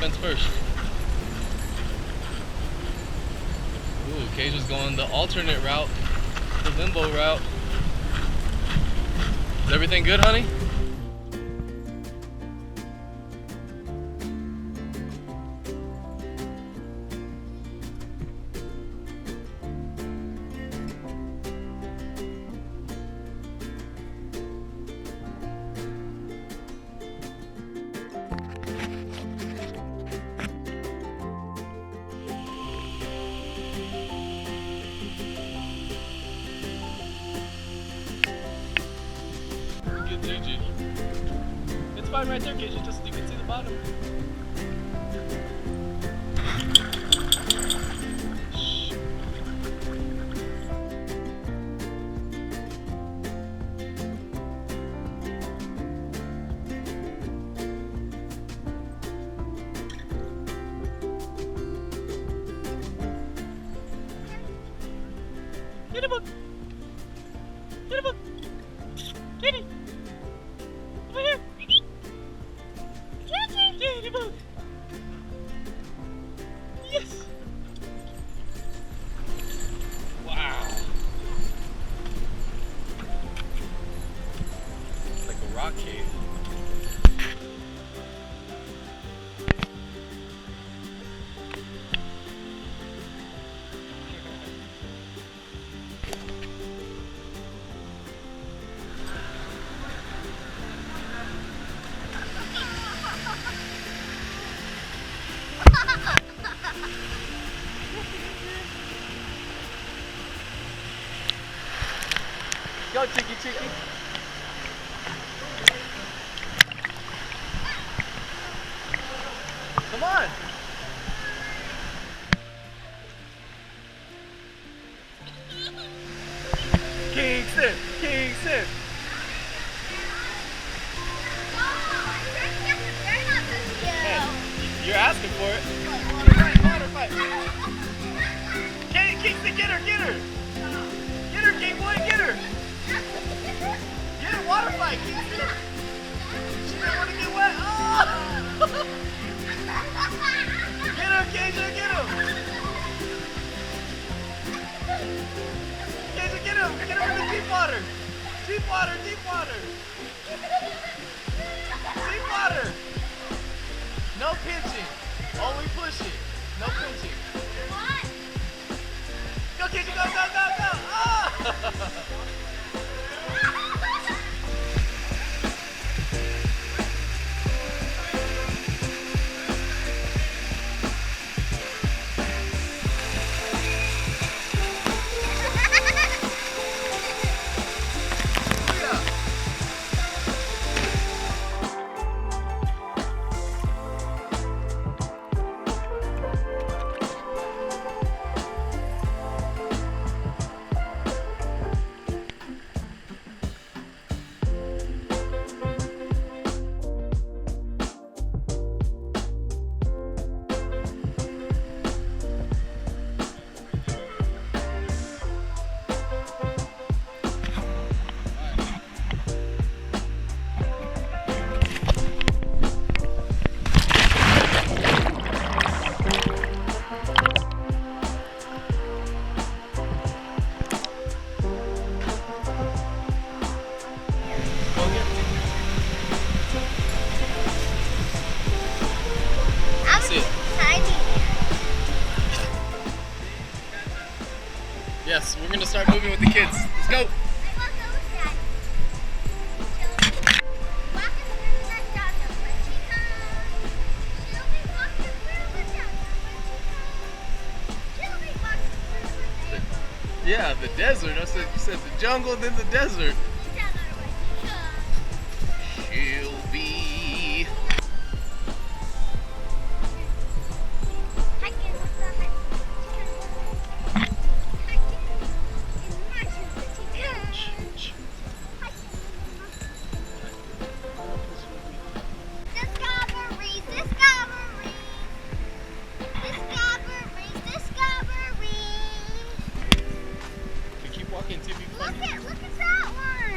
fence first. Ooh, Kaja's going the alternate route, the limbo route. Is everything good, honey? Gigi. It's fine right there, Gigi. Just you can see the bottom. Shh. Get a book. Get a book. Kitty. Over here. Kitty bug. Yes. Wow. It's like a rock cave. Go, Chicky, Chicky. Come on. Kingston, Kingston. Hey, you're asking for it. Water fight. Kingston, get her, get her. Get her, King Boy, get her. Get her, water fight, Kingston. She didn't want to get wet. Oh! Get him, Keisha, get him. Keisha, get him. Get him in the deep water. Deep water, deep water. Deep water. No pinching. Only pushing. No pinching. Go, Keisha, go, go, go, go. Oh! Yes, we're gonna start moving with the kids. Let's go. Yeah, the desert. I said, you said the jungle, then the desert. She'll be. Look at that one!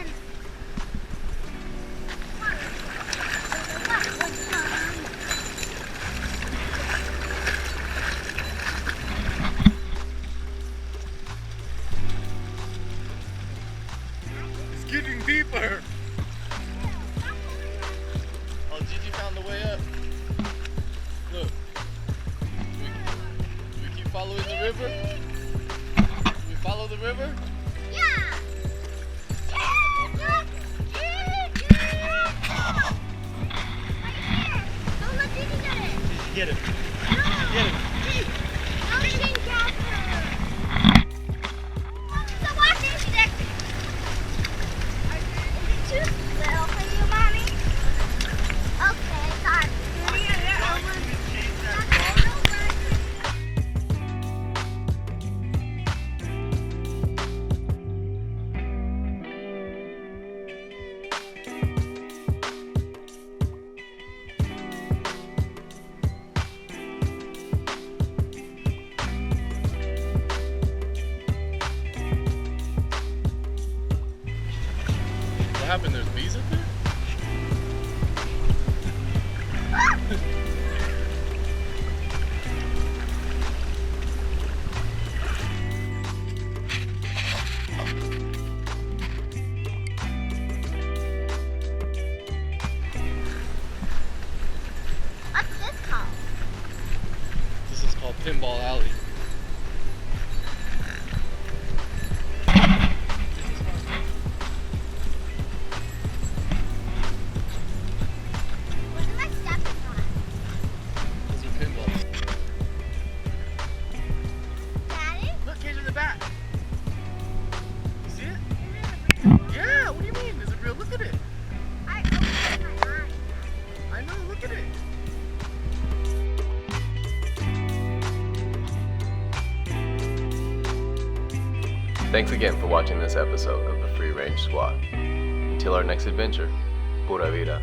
following the river? We follow the river? Yeah. Don't let Didi get it. Get him. No. Get him. No, you didn't catch her. So watch this stick. Is it too little for you, Mommy? Okay, sorry. What happened? There's bees up there? What's this called? This is called Pinball Alley. What am I stepping on? Those are pinballs. Daddy? Look, cage in the back. You see it? Yeah, what do you mean? Is it real? Look at it. I opened my eyes. I know, look at it. Thanks again for watching this episode of the Free Range Squad. Until our next adventure, pura vida.